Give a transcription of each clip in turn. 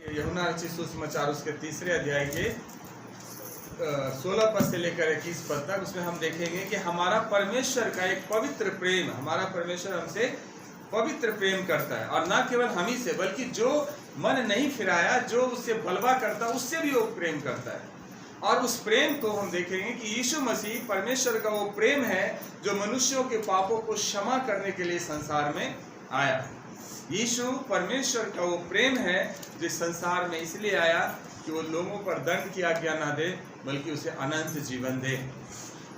यूहन्ना रचित सुसमाचार उसके 3 अध्याय के 16 पद से लेकर 21 पद तक, उसमें हम देखेंगे कि हमारा परमेश्वर का एक पवित्र प्रेम, हमारा परमेश्वर हमसे पवित्र प्रेम करता है, और ना केवल हम ही से बल्कि जो मन नहीं फिराया, जो उससे बलवा करता, उससे भी वो प्रेम करता है। और उस प्रेम को हम देखेंगे कि यीशु मसीह परमेश्वर का वो प्रेम है जो मनुष्यों के पापों को क्षमा करने के लिए संसार में आया। यीशु परमेश्वर का वो प्रेम है जो संसार में इसलिए आया कि वो लोगों पर दंड की आज्ञा ना दे बल्कि उसे अनंत जीवन दे।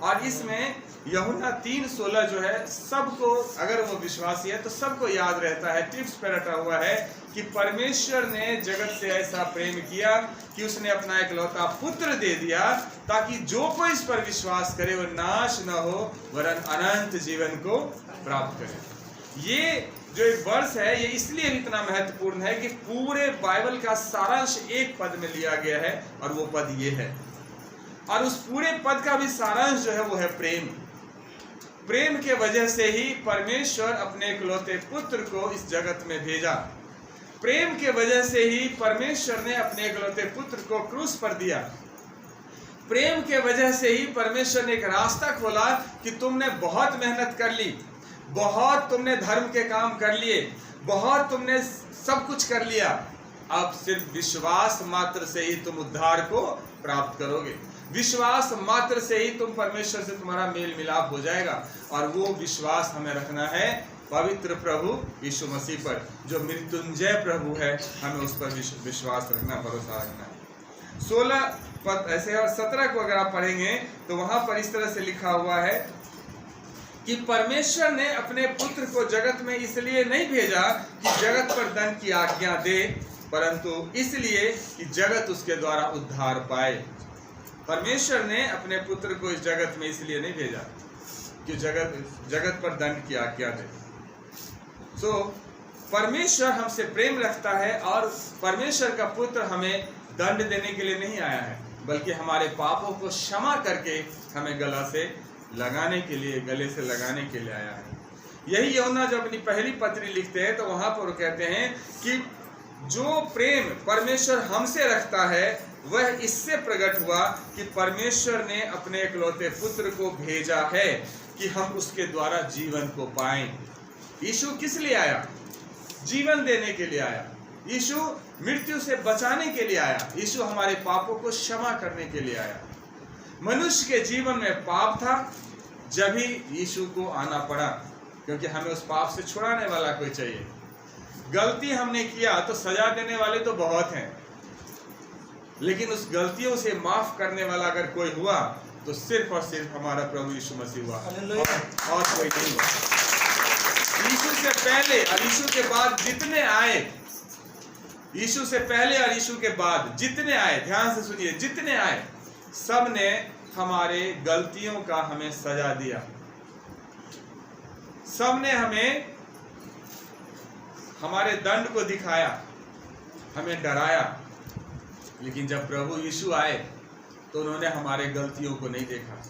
और इसमें यूहन्ना 3:16 जो है, सबको, अगर वो विश्वासी है तो सबको याद रहता है, टिप्स पर रटा हुआ है कि परमेश्वर ने जगत से ऐसा प्रेम किया कि उसने अपना एकलौता पुत्र दे दिया ताकि जो कोई इस पर विश्वास करे वो नाश न हो वरन अनंत जीवन को प्राप्त करे। ये जो एक वर्ष है ये इसलिए इतना महत्वपूर्ण है कि पूरे बाइबल का सारांश एक पद में लिया गया है और वो पद ये है। और उस पूरे पद का भी सारांश जो है वो है प्रेम। प्रेम के वजह से ही परमेश्वर अपने इकलौते पुत्र को इस जगत में भेजा। प्रेम के वजह से ही परमेश्वर ने अपने इकलौते पुत्र को क्रूस पर दिया। प्रेम के वजह से ही परमेश्वर ने एक रास्ता खोला कि तुमने बहुत मेहनत कर ली, बहुत तुमने धर्म के काम कर लिए, बहुत तुमने सब कुछ कर लिया, अब सिर्फ विश्वास मात्र से ही तुम उद्धार को प्राप्त करोगे। विश्वास मात्र से ही तुम परमेश्वर से तुम्हारा मेल मिलाप हो जाएगा। और वो विश्वास हमें रखना है पवित्र प्रभु यीशु मसीह पर, जो मृत्युंजय प्रभु है। हमें उस पर विश्वास रखना, भरोसा रखना है। 16 पद ऐसे और 17 को अगर आप पढ़ेंगे तो वहां पर इस तरह से लिखा हुआ है कि परमेश्वर ने अपने पुत्र को जगत में इसलिए नहीं भेजा कि जगत पर दंड की आज्ञा दे, परंतु इसलिए कि जगत उसके द्वारा उद्धार पाए। परमेश्वर ने अपने पुत्र को इस जगत में इसलिए नहीं भेजा कि जगत पर दंड की आज्ञा दे। सो परमेश्वर हमसे प्रेम रखता है और परमेश्वर का पुत्र हमें दंड देने के लिए नहीं आया है, बल्कि हमारे पापों को क्षमा करके हमें गले से लगाने के लिए आया है। यही यूहन्ना जब अपनी पहली पत्री लिखते हैं तो वहां पर वो कहते हैं कि जो प्रेम परमेश्वर हमसे रखता है वह इससे प्रकट हुआ कि परमेश्वर ने अपने इकलौते पुत्र को भेजा है कि हम उसके द्वारा जीवन को पाएं। यीशु किस लिए आया? जीवन देने के लिए आया। यीशु मृत्यु से बचाने के लिए आया। यीशु हमारे पापों को क्षमा करने के लिए आया। मनुष्य के जीवन में पाप था, जब ही यीशु को आना पड़ा, क्योंकि हमें उस पाप से छुड़ाने वाला कोई चाहिए। गलती हमने किया तो सजा देने वाले तो बहुत हैं, लेकिन उस गलतियों से माफ करने वाला अगर कोई हुआ तो सिर्फ और सिर्फ हमारा प्रभु यीशु मसीह हुआ, और कोई नहीं हुआ। यीशु से पहले और यीशु के बाद जितने आए, यीशु से पहले और यीशु के बाद जितने आए, ध्यान से सुनिए, जितने आए सब ने हमारे गलतियों का हमें सजा दिया। सब ने हमें हमारे दंड को दिखाया, हमें डराया। लेकिन जब प्रभु यीशु आए तो उन्होंने हमारे गलतियों को नहीं देखा,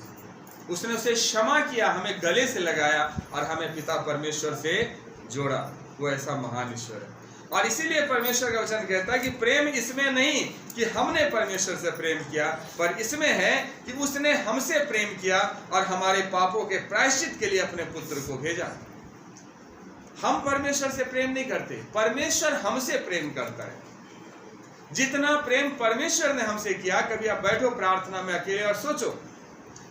उसने उसे क्षमा किया, हमें गले से लगाया और हमें पिता परमेश्वर से जोड़ा। वो ऐसा महान ईश्वर है। और इसीलिए परमेश्वर का वचन कहता है कि प्रेम इसमें नहीं कि हमने परमेश्वर से प्रेम किया, पर इसमें है कि उसने हमसे प्रेम किया और हमारे पापों के प्रायश्चित के लिए अपने पुत्र को भेजा। हम परमेश्वर से प्रेम नहीं करते, परमेश्वर हमसे प्रेम करता है। जितना प्रेम परमेश्वर ने हमसे किया, कभी आप बैठो प्रार्थना में अकेले और सोचो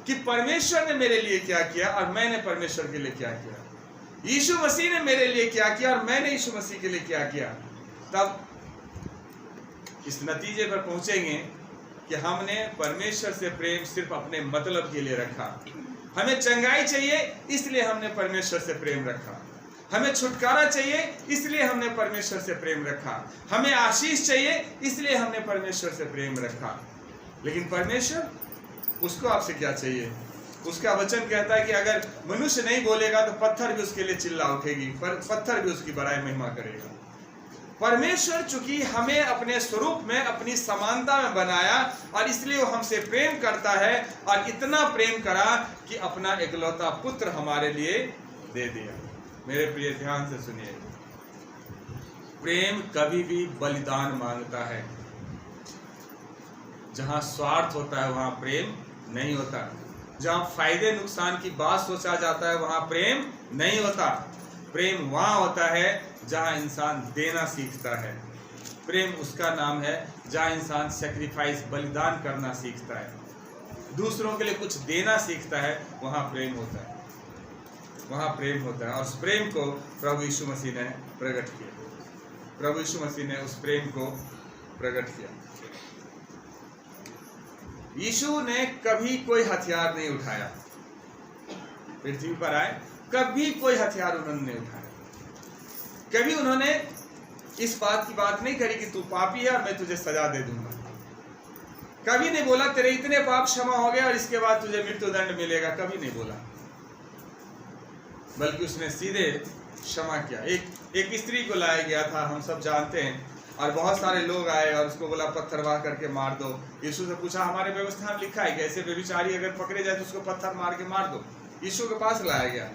कि परमेश्वर ने मेरे लिए क्या किया और मैंने परमेश्वर के लिए क्या किया। यीशु मसीह ने मेरे लिए क्या किया और मैंने यीशु मसीह के लिए क्या किया। तब इस नतीजे पर पहुंचेंगे कि हमने परमेश्वर से प्रेम सिर्फ अपने मतलब के लिए रखा। हमें चंगाई चाहिए इसलिए हमने परमेश्वर से प्रेम रखा, हमें छुटकारा चाहिए इसलिए हमने परमेश्वर से प्रेम रखा, हमें आशीष चाहिए इसलिए हमने परमेश्वर से प्रेम रखा। लेकिन परमेश्वर, उसको आपसे क्या चाहिए? उसका वचन कहता है कि अगर मनुष्य नहीं बोलेगा तो पत्थर भी उसके लिए चिल्ला उठेगी, पत्थर भी उसकी बड़ाई महिमा करेगा। परमेश्वर चूंकि हमें अपने स्वरूप में, अपनी समानता में बनाया और इसलिए वो हमसे प्रेम करता है, और इतना प्रेम करा कि अपना इकलौता पुत्र हमारे लिए दे दिया। मेरे प्रिय ध्यान से सुनिए, प्रेम कभी भी बलिदान मांगता है। जहां स्वार्थ होता है वहां प्रेम नहीं होता। जहां फायदे नुकसान की बात सोचा जाता है वहां प्रेम नहीं होता। प्रेम वहां होता है जहां इंसान देना सीखता है। प्रेम उसका नाम है जहां इंसान सेक्रीफाइस, बलिदान करना सीखता है, दूसरों के लिए कुछ देना सीखता है, वहां प्रेम होता है, वहां प्रेम होता है। और उस प्रेम को प्रभु यीशु मसीह ने प्रकट किया। प्रभु यीशु मसीह ने उस प्रेम को प्रकट किया। यीशु ने कभी कोई हथियार नहीं उठाया, पृथ्वी पर आए कभी कोई हथियार उन्होंने नहीं उठाया। कभी उन्होंने इस बात की बात नहीं करी कि तू पापी है और मैं तुझे सजा दे दूंगा। कभी नहीं बोला तेरे इतने पाप क्षमा हो गए और इसके बाद तुझे मृत्यु दंड मिलेगा, कभी नहीं बोला। बल्कि उसने सीधे क्षमा किया। एक स्त्री को लाया गया था, हम सब जानते हैं, और बहुत सारे लोग आए और उसको बोला पत्थरवाह करके मार दो। यीशु से पूछा हमारे व्यवस्था में लिखा है कि ऐसे व्यभिचारी अगर पकड़े जाए तो उसको पत्थर मार के मार दो। यीशु के पास लाया गया।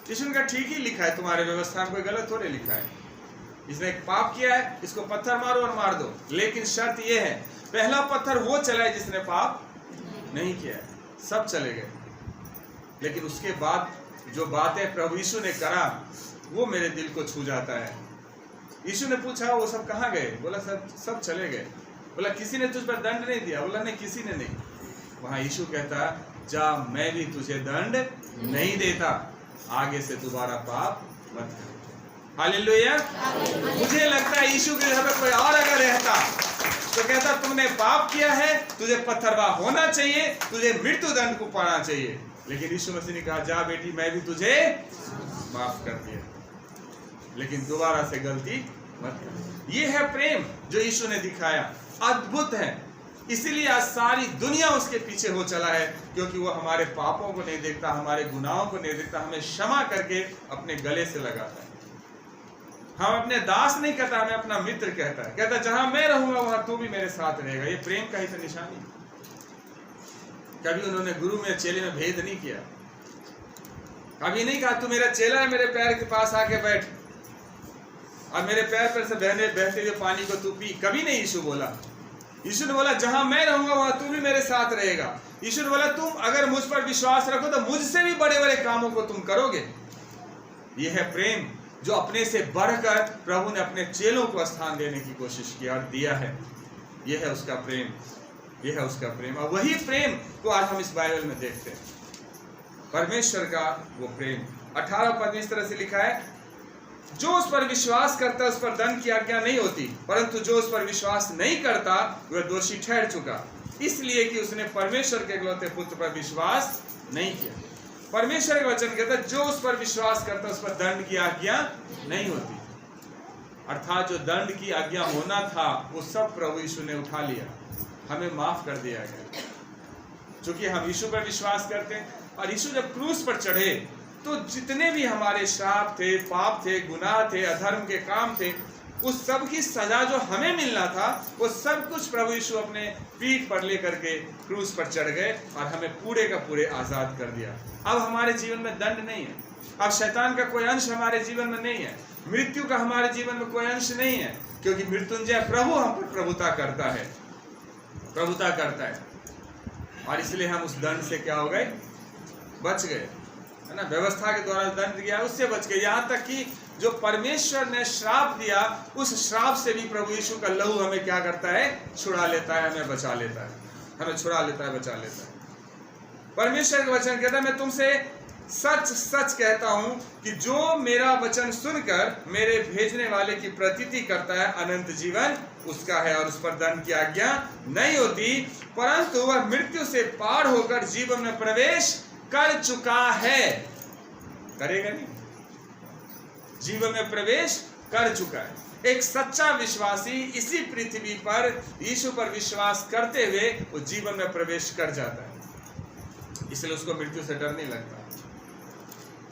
यीशु ने कहा ठीक ही लिखा है, तुम्हारे व्यवस्था में कोई गलत थोड़े लिखा है। इसने एक पाप किया है, इसको पत्थर मारो और मार दो, लेकिन शर्त यह है पहला पत्थर वो चलाए जिसने पाप नहीं किया है। सब चले गए, लेकिन उसके बाद जो बातें प्रभु यीशु ने करा वो मेरे दिल को छू जाता है। यीशु ने पूछा वो सब कहाँ गए? बोला सब चले गए। बोला किसी ने तुझ पर दंड नहीं दिया? बोला नहीं, किसी ने नहीं। वहां यीशु कहता जा मैं भी तुझे दंड नहीं देता, आगे से दोबारा पाप मत कर। हालेलुया। मुझे लगता है यीशु के जगह कोई और अगर रहता तो कहता तुमने पाप किया है, तुझे पत्थरवाह होना चाहिए, तुझे मृत्यु दंड को पाना चाहिए। लेकिन यीशु मसीह ने कहा जा बेटी मैं भी तुझे माफ कर दिया, लेकिन दोबारा से गलती मत कर। ये है प्रेम जो यीशु ने दिखाया, अद्भुत है। इसीलिए आज सारी दुनिया उसके पीछे हो चला है, क्योंकि वो हमारे पापों को नहीं देखता, हमारे गुनाहों को नहीं देखता, हमें क्षमा करके अपने गले से लगाता है। हम अपने दास नहीं कहता, हमें अपना मित्र कहता है। कहता जहां मैं रहूंगा वहां तू भी मेरे साथ रहेगा। ये प्रेम का ही तो निशानी। कभी उन्होंने गुरु में चेले में भेद नहीं किया। कभी नहीं कहा तू मेरा चेला है, मेरे पैर के पास आके बैठ और मेरे पैर पर से बहते हुए पानी को तू पी। कभी नहीं यीशु बोला। यीशु ने बोला जहां मैं रहूंगा वहां तू भी मेरे साथ रहेगा। यीशु ने बोला तुम अगर मुझ पर विश्वास रखो तो मुझसे भी बड़े बड़े कामों को तुम करोगे। यह है प्रेम जो अपने से बढ़कर प्रभु ने अपने चेलों को स्थान देने की कोशिश किया और दिया है। यह है उसका प्रेम, यह है उसका प्रेम। और वही प्रेम को आज हम इस बाइबल में देखते हैं, परमेश्वर का वो प्रेम। 18 पद में इस तरह से लिखा है जो उस पर विश्वास करता है उस पर दंड की आज्ञा नहीं होती, परंतु जो उस पर विश्वास नहीं करता वह दोषी ठहर चुका, इसलिए कि उसने परमेश्वर के इकलौते पुत्र पर विश्वास नहीं किया। परमेश्वर का वचन कहता है जो उस पर विश्वास करता है उस पर दंड की आज्ञा नहीं होती। अर्थात जो दंड की आज्ञा होना था वो सब प्रभु यीशु ने उठा लिया, हमें माफ कर दिया गया। क्योंकि हम यीशु पर विश्वास करते हैं, और यीशु जब क्रूस पर चढ़े तो जितने भी हमारे श्राप थे, पाप थे, गुनाह थे, अधर्म के काम थे, उस सब की सजा जो हमें मिलना था वो सब कुछ प्रभु यीशु अपने पीठ पर लेकर के क्रूस पर चढ़ गए और हमें पूरे का पूरे आजाद कर दिया। अब हमारे जीवन में दंड नहीं है, अब शैतान का कोई अंश हमारे जीवन में नहीं है, मृत्यु का हमारे जीवन में कोई अंश नहीं है, क्योंकि मृत्युंजय प्रभु हम पर प्रभुता करता है, प्रभुता करता है। और इसलिए हम उस दंड से क्या हो गए? बच गए, है ना। व्यवस्था के द्वारा दंड दिया उससे बच गए। यहाँ तक कि जो परमेश्वर ने श्राप दिया उस श्राप से भी प्रभु यीशु का लहू हमें क्या करता है? छुड़ा लेता है, हमें बचा लेता है, हमें छुड़ा लेता है, बचा लेता है। परमेश्वर का वचन कहता है मैं तुमसे सच सच कहता हूं कि जो मेरा वचन सुनकर मेरे भेजने वाले की प्रतीति करता है अनंत जीवन उसका है, और उस पर दंड की आज्ञा नहीं होती, परंतु वह मृत्यु से पार होकर जीवन में प्रवेश कर चुका है। करेगा नहीं, जीवन में प्रवेश कर चुका है। एक सच्चा विश्वासी इसी पृथ्वी पर यीशु पर विश्वास करते हुए वो जीवन में प्रवेश कर जाता है, इसलिए उसको मृत्यु से डर नहीं लगता।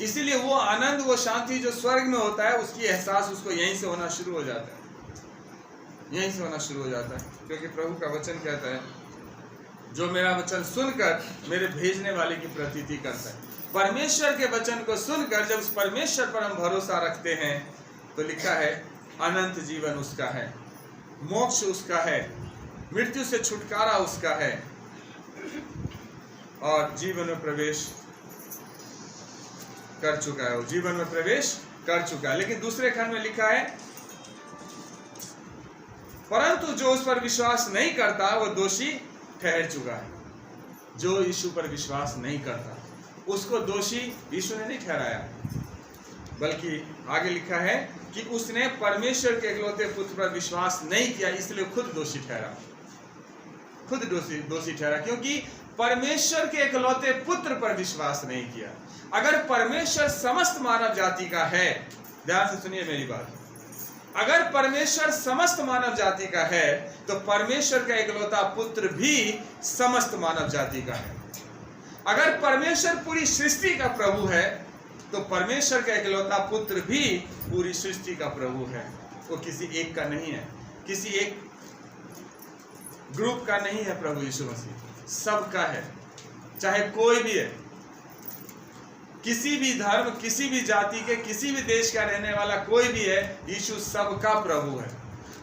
इसीलिए वो आनंद, वो शांति जो स्वर्ग में होता है उसकी एहसास उसको यहीं से होना शुरू हो जाता है, यहीं से होना शुरू हो जाता है। क्योंकि प्रभु का वचन कहता है जो मेरा वचन सुनकर मेरे भेजने वाले की प्रतीति करता है। परमेश्वर के वचन को सुनकर जब उस परमेश्वर पर हम भरोसा रखते हैं तो लिखा है अनंत जीवन उसका है, मोक्ष उसका है, मृत्यु से छुटकारा उसका है और जीवन में प्रवेश कर चुका है, वो जीवन में प्रवेश कर चुका है। लेकिन दूसरे खंड में लिखा है परंतु जो उस पर विश्वास नहीं करता वो दोषी ठहर चुका है। जो यीशु पर विश्वास नहीं करता उसको दोषी यीशु ने नहीं ठहराया, बल्कि आगे लिखा है कि उसने परमेश्वर के इकलौते पुत्र पर विश्वास नहीं किया, इसलिए खुद दोषी ठहरा, खुद दोषी ठहरा, क्योंकि परमेश्वर के इकलौते पुत्र पर विश्वास नहीं किया। अगर परमेश्वर समस्त मानव जाति का है, ध्यान से सुनिए मेरी बात, अगर परमेश्वर समस्त मानव जाति का है तो परमेश्वर का इकलौता पुत्र भी समस्त मानव जाति का है। अगर परमेश्वर पूरी सृष्टि का प्रभु है तो परमेश्वर का इकलौता पुत्र भी पूरी सृष्टि का प्रभु है। वो किसी एक का नहीं है, किसी एक ग्रुप का नहीं है। प्रभु यीशु मसीह सबका है, चाहे कोई भी है, किसी भी धर्म, किसी भी जाति के, किसी भी देश का रहने वाला कोई भी है, यीशु सबका प्रभु है।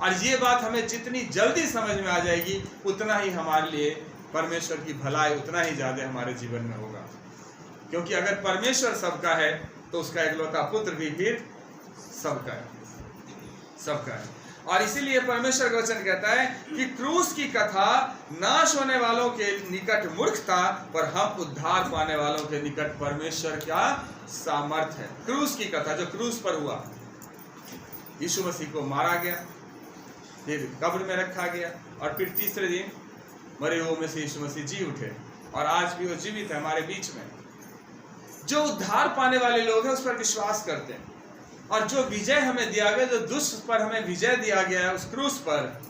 और ये बात हमें जितनी जल्दी समझ में आ जाएगी उतना ही हमारे लिए परमेश्वर की भलाई उतना ही ज्यादा हमारे जीवन में होगा। क्योंकि अगर परमेश्वर सबका है तो उसका इकलौता पुत्र भी फिर सबका है, सबका है। और इसीलिए परमेश्वर का वचन कहता है कि क्रूस की कथा नाश होने वालों के निकट मूर्खता, पर हम उद्धार पाने वालों के निकट परमेश्वर का सामर्थ्य है। क्रूस की कथा जो क्रूस पर हुआ, यीशु मसीह को मारा गया, फिर कब्र में रखा गया और फिर तीसरे दिन मरे हुओं में से यीशु मसीह जी उठे और आज भी वो जीवित है हमारे बीच में। जो उद्धार पाने वाले लोग हैं उस पर विश्वास करते हैं, और जो विजय हमें दिया गया, जो दुष्ट पर हमें विजय दिया गया है उस क्रूस पर,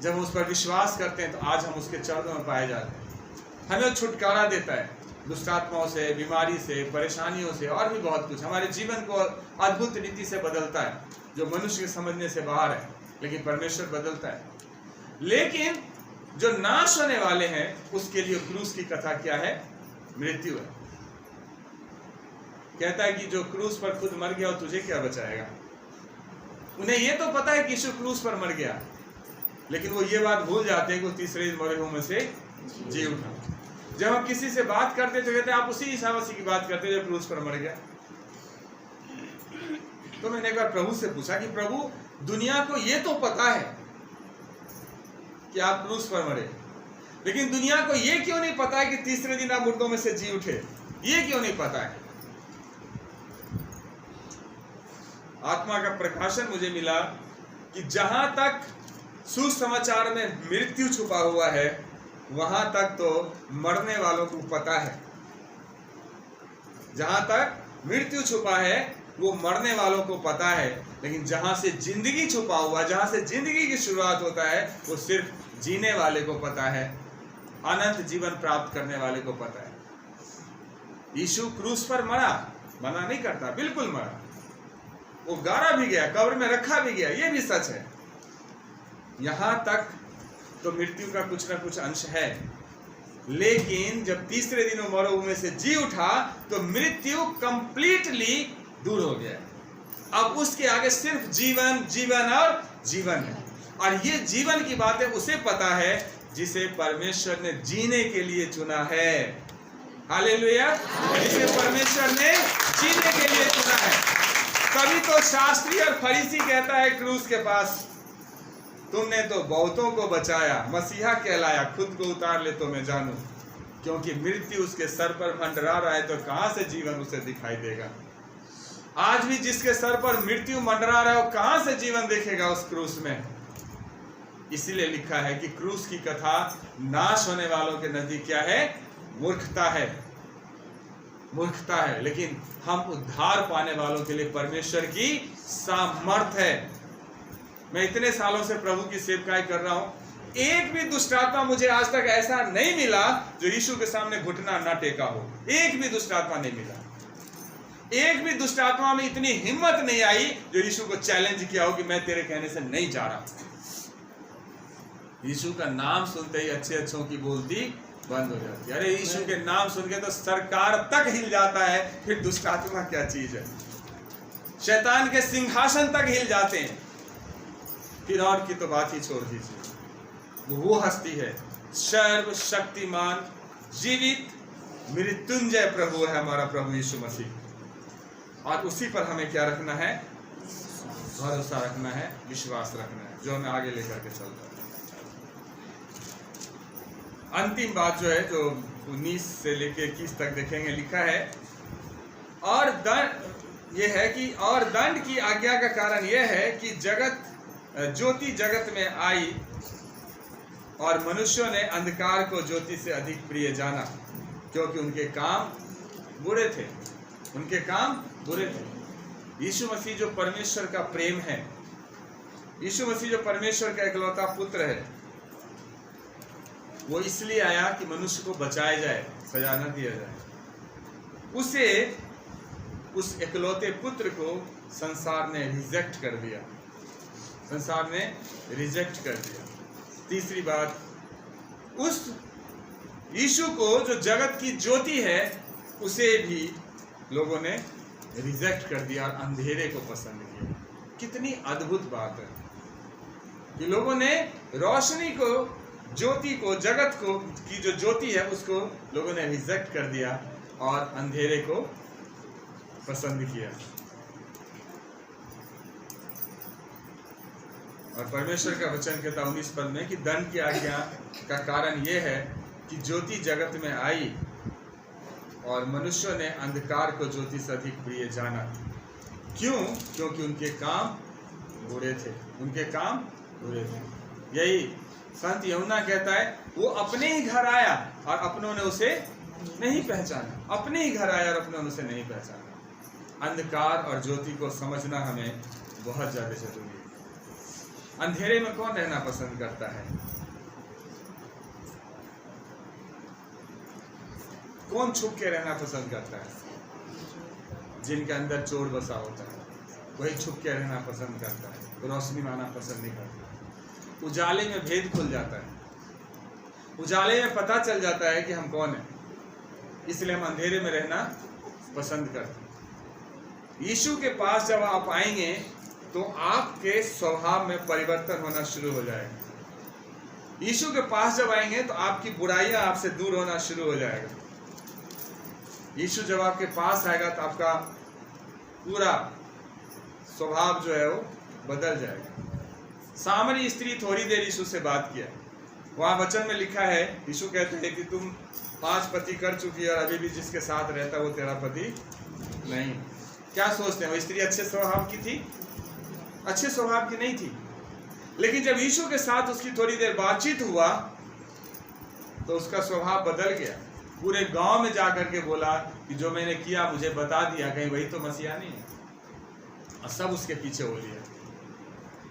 जब हम उस पर विश्वास करते हैं तो आज हम उसके चरणों में पाए जाते हैं। हमें छुटकारा देता है दुष्टात्माओं से, बीमारी से, परेशानियों से और भी बहुत कुछ। हमारे जीवन को अद्भुत रीति से बदलता है जो मनुष्य के समझने से बाहर है, लेकिन परमेश्वर बदलता है। लेकिन जो नाश होने वाले हैं उसके लिए क्रूस की कथा क्या है? मृत्यु है। कहता है कि जो क्रूस पर खुद मर गया और तुझे क्या बचाएगा। उन्हें यह तो पता है कि यीशु क्रूस पर मर गया, लेकिन वो ये बात भूल जाते हैं कि वो तीसरे दिन मरे हुओं में से जी उठा। जब हम किसी से बात करते तो कहते हैं आप उसी ईसा मसीह की बात करते जो क्रूस पर मर गया। तो मैंने एक बार प्रभु से पूछा कि प्रभु दुनिया को ये तो पता है कि आप क्रूस पर मरे, लेकिन दुनिया को ये क्यों नहीं पता है कि तीसरे दिन आप मुर्दों में से जी उठे? ये क्यों नहीं पता है? आत्मा का प्रकाशन मुझे मिला कि जहां तक सुसमाचार में मृत्यु छुपा हुआ है वहां तक तो मरने वालों को पता है। जहां तक मृत्यु छुपा है वो मरने वालों को पता है, लेकिन जहां से जिंदगी छुपा हुआ, जहां से जिंदगी की शुरुआत होता है वो सिर्फ जीने वाले को पता है, अनंत जीवन प्राप्त करने वाले को पता है। यीशु क्रूस पर मरा, मना नहीं करता, बिल्कुल मरा। वो गाड़ा भी गया, कब्र में रखा भी गया, ये भी सच है। यहां तक तो मृत्यु का कुछ ना कुछ अंश है, लेकिन जब तीसरे दिन वो मरे में से जी उठा तो मृत्यु कंप्लीटली दूर हो गया। अब उसके आगे सिर्फ जीवन, जीवन और जीवन है। और ये जीवन की बातें उसे पता है जिसे परमेश्वर ने जीने के लिए चुना है। हालेलुया! जिसे परमेश्वर ने जीने के लिए चुना है। कभी तो शास्त्री और फरीसी कहता है क्रूस के पास, तुमने तो बहुतों को बचाया, मसीहा कहलाया, खुद को उतार ले तो मैं जानूं। क्योंकि मृत्यु उसके सर पर मंडरा रहा है तो कहां से जीवन उसे दिखाई देगा। आज भी जिसके सर पर मृत्यु मंडरा रहा है वो कहां से जीवन देखेगा उस क्रूस में। इसीलिए लिखा है कि क्रूस की कथा नाश होने वालों के नजदीक क्या है? मूर्खता है, मूर्खता है। लेकिन हम उद्धार पाने वालों के लिए परमेश्वर की सामर्थ्य है। मैं इतने सालों से प्रभु की सेवकाई कर रहा हूं, एक भी दुष्टात्मा मुझे आज तक ऐसा नहीं मिला जो यीशु के सामने घुटना ना टेका हो। एक भी दुष्टात्मा नहीं मिला। एक भी दुष्टात्मा में इतनी हिम्मत नहीं आई जो यीशु को चैलेंज किया हो कि मैं तेरे कहने से नहीं जा रहा। यीशु का नाम सुनते ही अच्छे अच्छों की बोलती बंद हो जाती है। अरे यीशु के नाम सुन के तो सरकार तक हिल जाता है, फिर दुष्टात्मा क्या चीज है। शैतान के सिंहासन तक हिल जाते हैं। फिर और की तो बात ही छोड़ दीजिए। वो हस्ती है, सर्वशक्तिमान, जीवित, मृत्युंजय प्रभु है हमारा प्रभु यीशु मसीह। और उसी पर हमें क्या रखना है? भरोसा रखना है, विश्वास रखना है, जो हमें आगे लेकर के चलता है। अंतिम बात जो है, जो 19 से लेकर 21 तक देखेंगे, लिखा है और दंड ये है कि और दंड की आज्ञा का कारण यह है कि ज्योति जगत में आई और मनुष्यों ने अंधकार को ज्योति से अधिक प्रिय जाना, क्योंकि उनके काम बुरे थे। उनके काम बुरे थे। यीशु मसीह जो परमेश्वर का प्रेम है, यीशु मसीह जो परमेश्वर का इकलौता पुत्र है, वो इसलिए आया कि मनुष्य को बचाया जाए, सजा न दिया जाए। उस इकलौते पुत्र को संसार ने रिजेक्ट कर दिया। संसार ने रिजेक्ट कर दिया। तीसरी बात, उस यीशु को जो जगत की ज्योति है, उसे भी लोगों ने रिजेक्ट कर दिया और अंधेरे को पसंद किया। कितनी अद्भुत बात है कि लोगों ने रोशनी को, ज्योति को, जगत को की जो ज्योति है उसको लोगों ने रिजेक्ट कर दिया और अंधेरे को पसंद किया। और परमेश्वर का वचन कहता 19 पद में कि दंड की आज्ञा का कारण यह है कि ज्योति जगत में आई और मनुष्यों ने अंधकार को ज्योति से अधिक प्रिय जाना। क्यों? क्योंकि उनके काम बुरे थे। उनके काम बुरे थे। यही संत यूहन्ना कहता है, वो अपने ही घर आया और अपनों ने उसे नहीं पहचाना। अपने ही घर आया और अपनों ने उसे नहीं पहचाना। अंधकार और ज्योति को समझना हमें बहुत ज्यादा जरूरी है। अंधेरे में कौन रहना पसंद करता है? कौन छुप के रहना पसंद करता है? जिनके अंदर चोर बसा होता है, वही छुप के रहना पसंद करता है, रोशनी में आना पसंद नहीं करता। उजाले में भेद खुल जाता है, उजाले में पता चल जाता है कि हम कौन है, इसलिए हम अंधेरे में रहना पसंद करते हैं। यीशु के पास जब आप आएंगे तो आपके स्वभाव में परिवर्तन होना शुरू हो जाएगा। यीशु के पास जब आएंगे तो आपकी बुराइयां आपसे दूर होना शुरू हो जाएगा। यीशु जब आपके पास आएगा तो आपका पूरा स्वभाव जो है वो बदल जाएगा। सामरी स्त्री थोड़ी देर यीशु से बात किया। वहां वचन में लिखा है, यीशु कहते हैं कि तुम 5 पति कर चुकी और अभी भी जिसके साथ रहता वो तेरा पति नहीं। क्या सोचते हैं? वो स्त्री अच्छे स्वभाव की थी? अच्छे स्वभाव की नहीं थी। लेकिन जब यीशु के साथ उसकी थोड़ी देर बातचीत हुआ तो उसका स्वभाव बदल गया। पूरे गांव में जाकर के बोला कि जो मैंने किया मुझे बता दिया, कहीं वही तो मसीहा नहीं है। और सब उसके पीछे हो लिया,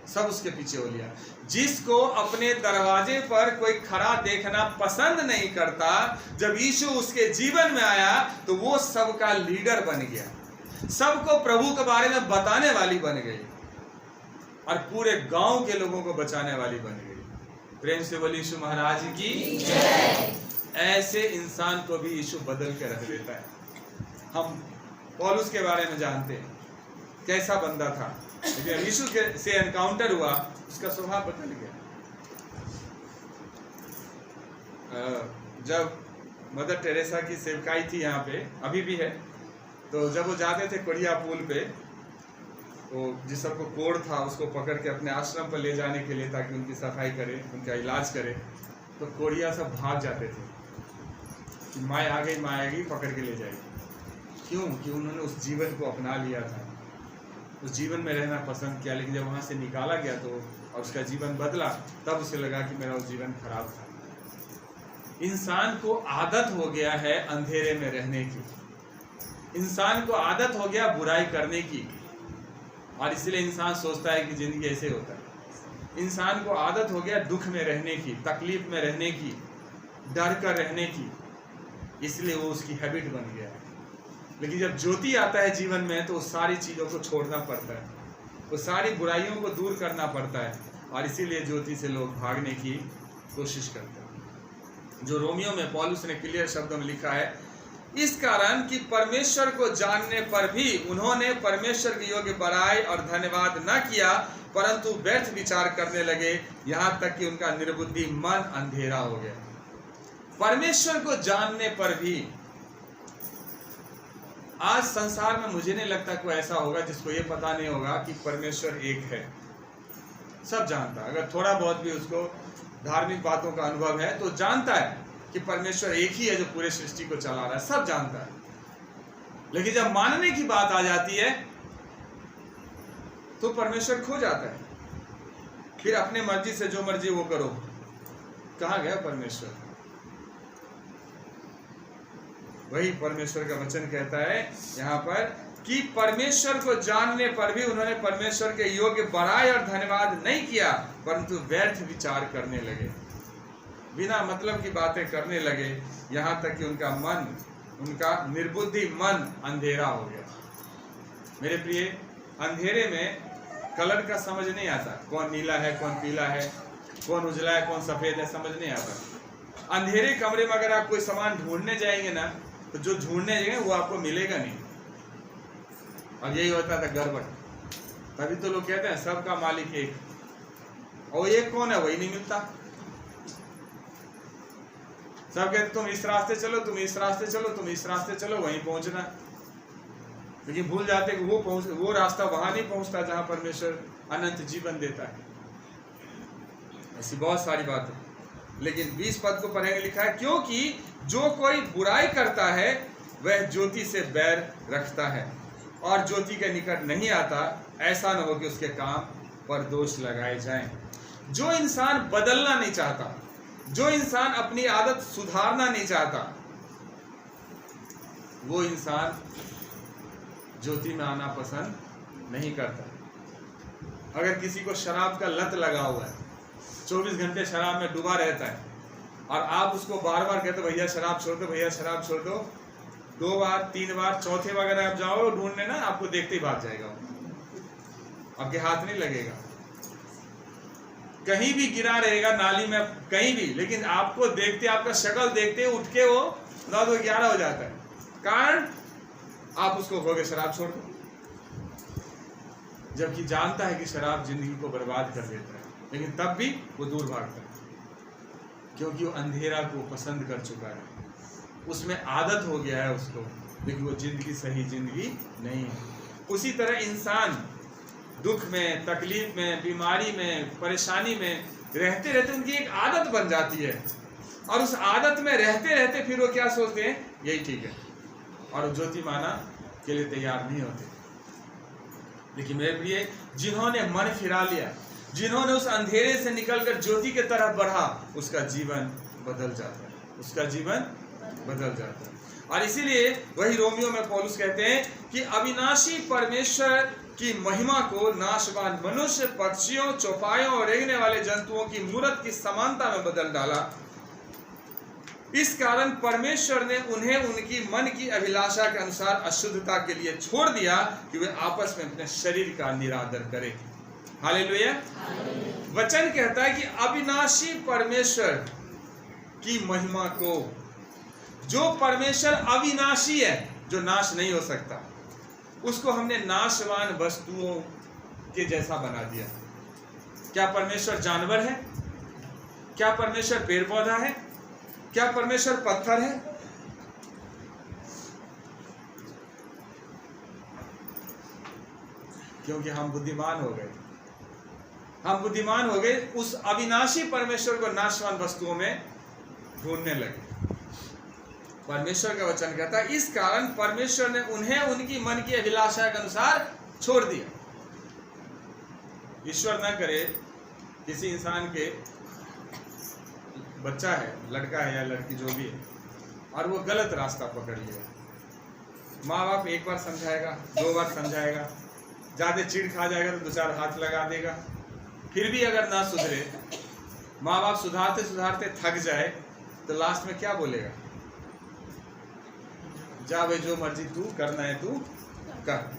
सब उसके पीछे हो लिया। जिसको अपने दरवाजे पर कोई खड़ा देखना पसंद नहीं करता, जब यीशु उसके जीवन में आया तो वो सबका लीडर बन गया, सबको प्रभु के बारे में बताने वाली बन गई और पूरे गांव के लोगों को बचाने वाली बन गई। प्रेम से बोली यीशु महाराज की जय। ऐसे इंसान को भी यीशु बदल के रख देता है। हम पौलुस के बारे में जानते हैं, कैसा बंदा था, लेकिन यीशु से एनकाउंटर हुआ, उसका स्वभाव बदल गया। जब मदर टेरेसा की सेवकाई थी यहाँ पे, अभी भी है, तो जब वो जाते थे कोरिया पुल पे, तो जिस सबको कोढ़ था उसको पकड़ के अपने आश्रम पर ले जाने के लिए ताकि उनकी सफाई करे, उनका इलाज करे, तो कोढ़िया सब भाग जाते थे कि माँ आ गई, माँ आएगी, पकड़ के ले जाएगी। क्यों? कि उन्होंने उस जीवन को अपना लिया था, उस जीवन में रहना पसंद किया। लेकिन जब वहाँ से निकाला गया तो और उसका जीवन बदला, तब उसे लगा कि मेरा वो जीवन खराब था। इंसान को आदत हो गया है अंधेरे में रहने की, इंसान को आदत हो गया बुराई करने की, और इसलिए इंसान सोचता है कि जिंदगी ऐसे होता है। इंसान को आदत हो गया दुख में रहने की, तकलीफ में रहने की, डर कर रहने की, इसलिए वो उसकी हैबिट बन गया है। लेकिन जब ज्योति आता है जीवन में तो उस सारी चीज़ों को छोड़ना पड़ता है, वो सारी बुराइयों को दूर करना पड़ता है, और इसीलिए ज्योति से लोग भागने की कोशिश करते हैं। जो रोमियो में पौलुस ने क्लियर शब्दों में लिखा है इस कारण कि परमेश्वर को जानने पर भी उन्होंने परमेश्वर के योग्य बड़ाई और धन्यवाद न किया, परंतु व्यर्थ विचार करने लगे, यहाँ तक कि उनका निर्बुद्धि मन अंधेरा हो गया। परमेश्वर को जानने पर भी आज संसार में मुझे नहीं लगता कोई ऐसा होगा जिसको ये पता नहीं होगा कि परमेश्वर एक है। सब जानता है, अगर थोड़ा बहुत भी उसको धार्मिक बातों का अनुभव है तो जानता है कि परमेश्वर एक ही है जो पूरे सृष्टि को चला रहा है, सब जानता है। लेकिन जब मानने की बात आ जाती है तो परमेश्वर खो जाता है, फिर अपने मर्जी से जो मर्जी वो करो। कहाँ गया परमेश्वर? वही परमेश्वर का वचन कहता है यहाँ पर कि परमेश्वर को जानने पर भी उन्होंने परमेश्वर के योग्य बड़ाई और धन्यवाद नहीं किया, परंतु व्यर्थ विचार करने लगे, बिना मतलब की बातें करने लगे, यहाँ तक कि उनका निर्बुद्धि मन अंधेरा हो गया। मेरे प्रिय, अंधेरे में कलर का समझ नहीं आता, कौन नीला है, कौन पीला है, कौन उजला है, कौन सफेद है, समझ नहीं आता। अंधेरे कमरे में अगर आप कोई सामान ढूंढने जाएंगे ना, तो जो ढूंढने जाएंगे वो आपको मिलेगा नहीं। और यही होता था गड़बड़। तभी तो लोग कहते हैं सबका मालिक एक, और एक कौन है वही नहीं मिलता। सब कहते तुम इस रास्ते चलो, तुम इस रास्ते चलो, तुम इस रास्ते चलो, वहीं पहुंचना। लेकिन भूल जाते कि वो रास्ता वहां नहीं पहुंचता जहां परमेश्वर अनंत जीवन देता है। ऐसी बहुत सारी बातें। लेकिन 20 पद को पढ़ेंगे, लिखा है क्योंकि जो कोई बुराई करता है वह ज्योति से बैर रखता है और ज्योति के निकट नहीं आता, ऐसा न हो कि उसके काम पर दोष लगाए जाएं। जो इंसान बदलना नहीं चाहता, जो इंसान अपनी आदत सुधारना नहीं चाहता, वो इंसान ज्योति में आना पसंद नहीं करता। अगर किसी को शराब का लत लगा हुआ है, 24 घंटे शराब में डूबा रहता है, और आप उसको बार बार कहते भैया शराब छोड़ दो, भैया शराब छोड़ दो, 2 बार 3 बार, चौथे बार अगर आप जाओ ढूंढने ना, आपको देखते ही भाग जाएगा, आपके हाथ नहीं लगेगा, कहीं भी गिरा रहेगा नाली में, कहीं भी, लेकिन आपको देखते, आपका शक्ल देखते उठ के वो 9-11 हो जाता है। कारण आप उसको कहोगे शराब छोड़ दो, जबकि जानता है कि शराब जिंदगी को बर्बाद कर देता है, लेकिन तब भी वो दूर भागता है, क्योंकि वो अंधेरा को पसंद कर चुका है, उसमें आदत हो गया है उसको, लेकिन वो जिंदगी सही जिंदगी नहीं है। उसी तरह इंसान दुख में, तकलीफ में, बीमारी में, परेशानी में रहते रहते उनकी एक आदत बन जाती है, और उस आदत में रहते रहते फिर वो क्या सोचते हैं, यही ठीक है, और ज्योति माना के लिए तैयार नहीं होते। लेकिन मेरे प्रिय, जिन्होंने मन फिरा लिया, जिन्होंने उस अंधेरे से निकलकर ज्योति के तरफ बढ़ा, उसका जीवन बदल जाता है, उसका जीवन बदल जाता है। और इसीलिए वही रोमियो में पौलुस कहते हैं कि अविनाशी परमेश्वर की महिमा को नाशवान मनुष्य, पक्षियों, चौपायों और रेंगने वाले जंतुओं की मूरत की समानता में बदल डाला। इस कारण परमेश्वर ने उन्हें उनकी मन की अभिलाषा के अनुसार अशुद्धता के लिए छोड़ दिया कि वे आपस में अपने शरीर का निरादर करें। हालेलुया। वचन कहता है कि अविनाशी परमेश्वर की महिमा को, जो परमेश्वर अविनाशी है, जो नाश नहीं हो सकता, उसको हमने नाशवान वस्तुओं के जैसा बना दिया। क्या परमेश्वर जानवर है? क्या परमेश्वर पेड़ पौधा है? क्या परमेश्वर पत्थर है? क्योंकि हम बुद्धिमान हो गए, हम बुद्धिमान हो गए, उस अविनाशी परमेश्वर को नाशवान वस्तुओं में ढूंढने लगे। परमेश्वर का वचन कहता है इस कारण परमेश्वर ने उन्हें उनकी मन की अभिलाषा के अनुसार छोड़ दिया। ईश्वर न करे किसी इंसान के बच्चा है, लड़का है या लड़की जो भी है, और वो गलत रास्ता पकड़ लिया, माँ बाप एक बार समझाएगा, 2 बार समझाएगा, ज्यादा चिढ़ खा जाएगा तो 2-4 हाथ लगा देगा, फिर भी अगर ना सुधरे, माँ बाप सुधारते सुधारते थक जाए, तो लास्ट में क्या बोलेगा? जा भाई, जो मर्जी तू करना है तू कर,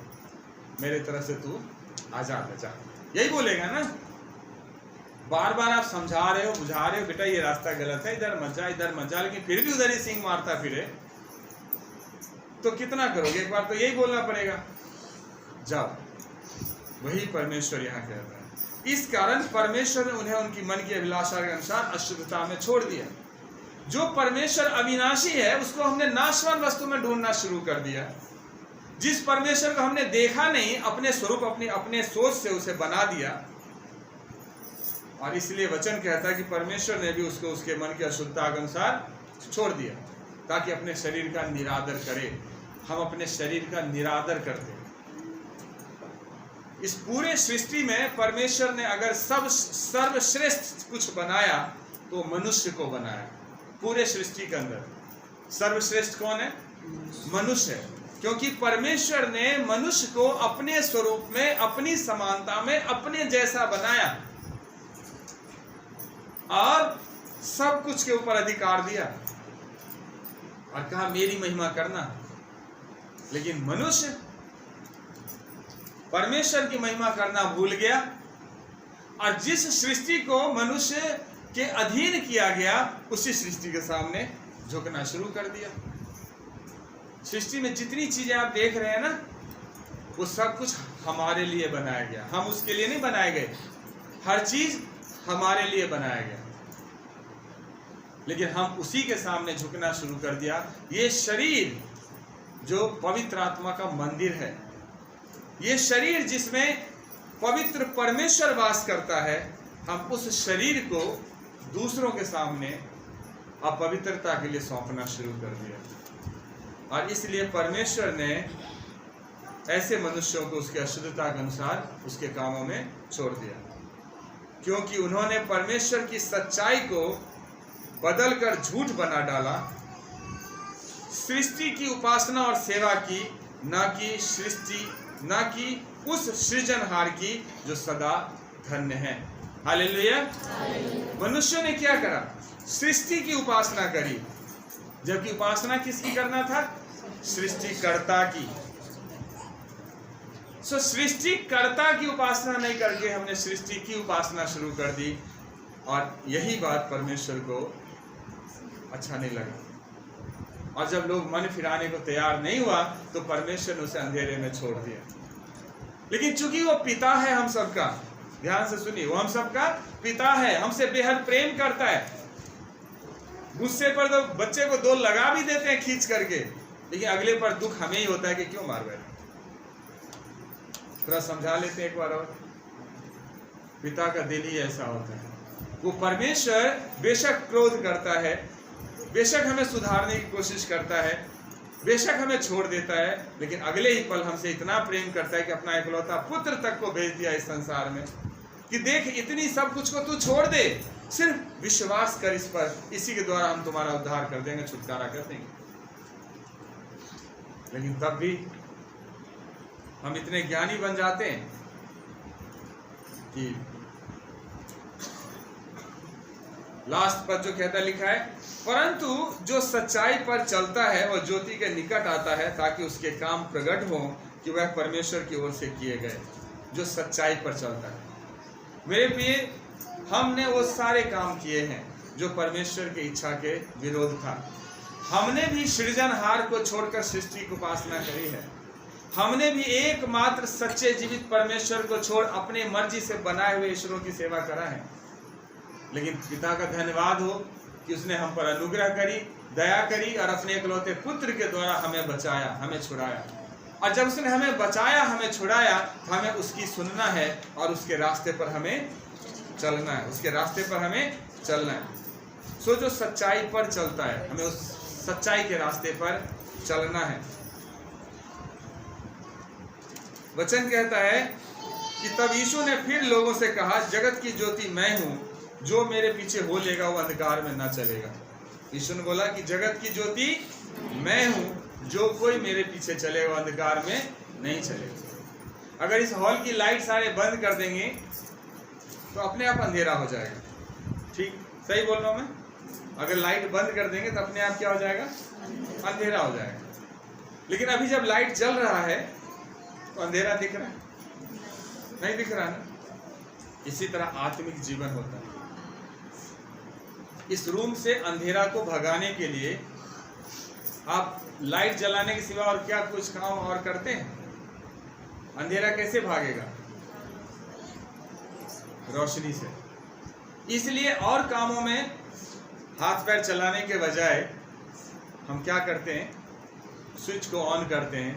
मेरे तरफ से तू आजाद है, जा, यही बोलेगा ना। बार बार आप समझा रहे हो, बुझा रहे हो, बेटा ये रास्ता गलत है, इधर मत जा, इधर मत जा, लेकिन फिर भी उधर ही सिंग मारता फिरे, तो कितना करोगे? एक बार तो यही बोलना पड़ेगा, जाओ। वही परमेश्वर यहाँ कहता है। इस कारण परमेश्वर ने उन्हें उनकी मन की अभिलाषा के अनुसार अशुद्धता में छोड़ दिया। जो परमेश्वर अविनाशी है उसको हमने नाशवान वस्तु में ढूंढना शुरू कर दिया। जिस परमेश्वर को हमने देखा नहीं, अपने स्वरूप अपने सोच से उसे बना दिया। और इसलिए वचन कहता है कि परमेश्वर ने भी उसको उसके मन की अशुद्धता के अनुसार छोड़ दिया, ताकि अपने शरीर का निरादर करे। हम अपने शरीर का निरादर करते हैं। इस पूरे सृष्टि में परमेश्वर ने अगर सर्वश्रेष्ठ कुछ बनाया तो मनुष्य को बनाया। पूरे सृष्टि के अंदर सर्वश्रेष्ठ कौन है? मनुष्य है। क्योंकि परमेश्वर ने मनुष्य को अपने स्वरूप में, अपनी समानता में, अपने जैसा बनाया और सब कुछ के ऊपर अधिकार दिया और कहा मेरी महिमा करना। लेकिन मनुष्य परमेश्वर की महिमा करना भूल गया और जिस सृष्टि को मनुष्य के अधीन किया गया उसी सृष्टि के सामने झुकना शुरू कर दिया। सृष्टि में जितनी चीजें आप देख रहे हैं ना, वो सब कुछ हमारे लिए बनाया गया। हम उसके लिए नहीं बनाए गए, हर चीज हमारे लिए बनाया गया। लेकिन हम उसी के सामने झुकना शुरू कर दिया। ये शरीर जो पवित्र आत्मा का मंदिर है, ये शरीर जिसमें पवित्र परमेश्वर वास करता है, हम उस शरीर को दूसरों के सामने अपवित्रता के लिए सौंपना शुरू कर दिया। और इसलिए परमेश्वर ने ऐसे मनुष्यों को उसके अशुद्धता के अनुसार उसके कामों में छोड़ दिया, क्योंकि उन्होंने परमेश्वर की सच्चाई को बदलकर झूठ बना डाला। सृष्टि की उपासना और सेवा की, ना कि उस सृजनहार की जो सदा धन्य है। हालेलुया। मनुष्य ने क्या करा? सृष्टि की उपासना करी, जबकि उपासना किसकी करना था? सृष्टिकर्ता की। सृष्टिकर्ता की उपासना नहीं करके हमने सृष्टि की उपासना शुरू कर दी और यही बात परमेश्वर को अच्छा नहीं लगा। और जब लोग मन फिराने को तैयार नहीं हुआ तो परमेश्वर ने उसे अंधेरे में छोड़ दिया। लेकिन चूंकि वो पिता है हम सबका, ध्यान से सुनिए, वो हम सबका पिता है, हमसे बेहद प्रेम करता है। गुस्से पर तो बच्चे को दो लगा भी देते हैं खींच करके, लेकिन अगले पर दुख हमें ही होता है कि क्यों मार बैठे। थोड़ा समझा लेते हैं एक बार और। पिता का दिल ही ऐसा होता है। वो परमेश्वर बेशक क्रोध करता है, बेशक हमें सुधारने की कोशिश करता है, बेशक हमें छोड़ देता है, लेकिन अगले ही पल हमसे इतना प्रेम करता है कि अपना इकलौता पुत्र तक को भेज दिया इस संसार में कि देख इतनी सब कुछ को तू छोड़ दे, सिर्फ विश्वास कर इस पर, इसी के द्वारा हम तुम्हारा उद्धार कर देंगे, छुटकारा कर देंगे। लेकिन तब भी हम इतने ज्ञानी बन जाते हैं कि लास्ट पर जो कहता लिखा है, परंतु जो सच्चाई पर चलता है और ज्योति के निकट आता है ताकि उसके काम प्रकट हो कि वह परमेश्वर की ओर से किए गए। जो सच्चाई पर चलता है, मेरे प्रिय, हमने वो सारे काम किए हैं जो परमेश्वर की इच्छा के विरोध था। हमने भी सृजनहार को छोड़कर सृष्टि की उपासना करी है। हमने भी एकमात्र सच्चे जीवित परमेश्वर को छोड़ अपने मर्जी से बनाए हुए ईश्वरों की सेवा करा है। लेकिन पिता का धन्यवाद हो कि उसने हम पर अनुग्रह करी, दया करी और अपने इकलौते पुत्र के द्वारा हमें बचाया, हमें छुड़ाया। और जब उसने हमें बचाया, हमें छुड़ाया, तो हमें उसकी सुनना है और उसके रास्ते पर हमें चलना है, उसके रास्ते पर हमें चलना है। सो जो सच्चाई पर चलता है, हमें उस सच्चाई के रास्ते पर चलना है। वचन कहता है कि तब यीशु ने फिर लोगों से कहा, जगत की ज्योति मैं हूं, जो मेरे पीछे हो लेगा वो अंधकार में ना चलेगा। यीशु ने बोला कि जगत की ज्योति मैं हूं, जो कोई मेरे पीछे चलेगा वो अंधकार में नहीं चलेगा। अगर इस हॉल की लाइट सारे बंद कर देंगे तो अपने आप अंधेरा हो जाएगा। ठीक सही बोल रहा हूं मैं? अगर लाइट बंद कर देंगे तो अपने आप क्या हो जाएगा? अंधेरा हो जाएगा। लेकिन अभी जब लाइट जल रहा है तो अंधेरा दिख रहा है? नहीं दिख रहा ना। इसी तरह आत्मिक जीवन होता है। इस रूम से अंधेरा को भगाने के लिए आप लाइट जलाने के सिवा और क्या कुछ काम और करते हैं? अंधेरा कैसे भागेगा? रोशनी से। इसलिए और कामों में हाथ पैर चलाने के बजाय हम क्या करते हैं? स्विच को ऑन करते हैं,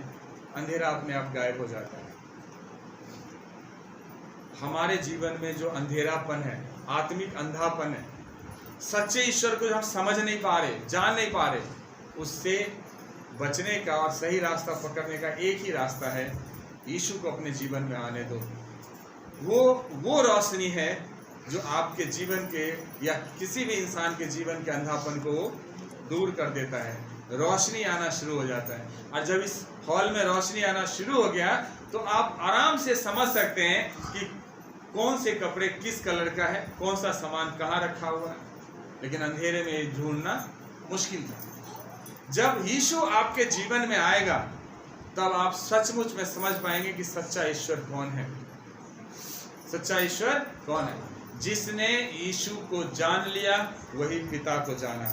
अंधेरा अपने आप गायब हो जाता है। हमारे जीवन में जो अंधेरापन है, आत्मिक अंधापन है, सच्चे ईश्वर को हम समझ नहीं पा रहे, जान नहीं पा रहे, उससे बचने का और सही रास्ता पकड़ने का एक ही रास्ता है, यीशु को अपने जीवन में आने दो। वो रोशनी है जो आपके जीवन के या किसी भी इंसान के जीवन के अंधापन को दूर कर देता है। रोशनी आना शुरू हो जाता है, और जब इस हॉल में रोशनी आना शुरू हो गया तो आप आराम से समझ सकते हैं कि कौन से कपड़े किस कलर का है, कौन सा सामान कहाँ रखा हुआ है। लेकिन अंधेरे में ढूंढना मुश्किल था। जब यीशु आपके जीवन में आएगा तब आप सचमुच में समझ पाएंगे कि सच्चा ईश्वर कौन है। सच्चा ईश्वर कौन है? जिसने यीशु को जान लिया वही पिता को जाना।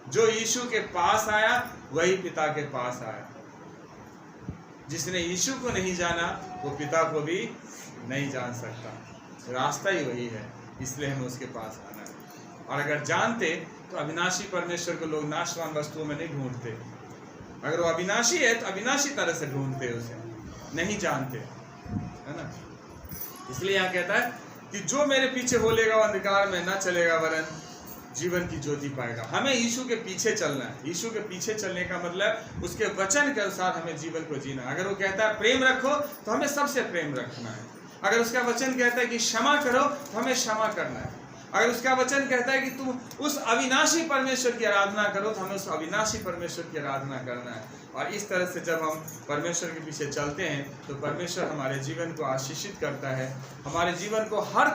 जो यीशु के पास आया वही पिता के पास आया। जिसने यीशु को नहीं जाना वो पिता को भी नहीं जान सकता। रास्ता ही वही है, इसलिए हमें उसके पास आना है। और अगर जानते तो अविनाशी परमेश्वर को लोग नाशवान वस्तुओं में नहीं ढूंढते। अगर वो अविनाशी है तो अविनाशी तरह से ढूंढते उसे, नहीं जानते, है ना। इसलिए यहाँ कहता है कि जो मेरे पीछे बोलेगा वो अंधकार में न चलेगा वरन जीवन की ज्योति पाएगा। हमें यीशु के पीछे चलना है। यीशु के पीछे चलने का मतलब उसके वचन के अनुसार हमें जीवन को जीना। अगर वो कहता है प्रेम रखो तो हमें सबसे प्रेम रखना है। अगर उसका वचन कहता है कि क्षमा करो तो हमें क्षमा करना है। अगर उसका वचन कहता है कि तुम उस अविनाशी परमेश्वर की आराधना करो तो हमें उस अविनाशी परमेश्वर की आराधना करना है। और इस तरह से जब हम परमेश्वर के पीछे चलते हैं तो परमेश्वर हमारे जीवन को आशीषित करता है, हमारे जीवन को हर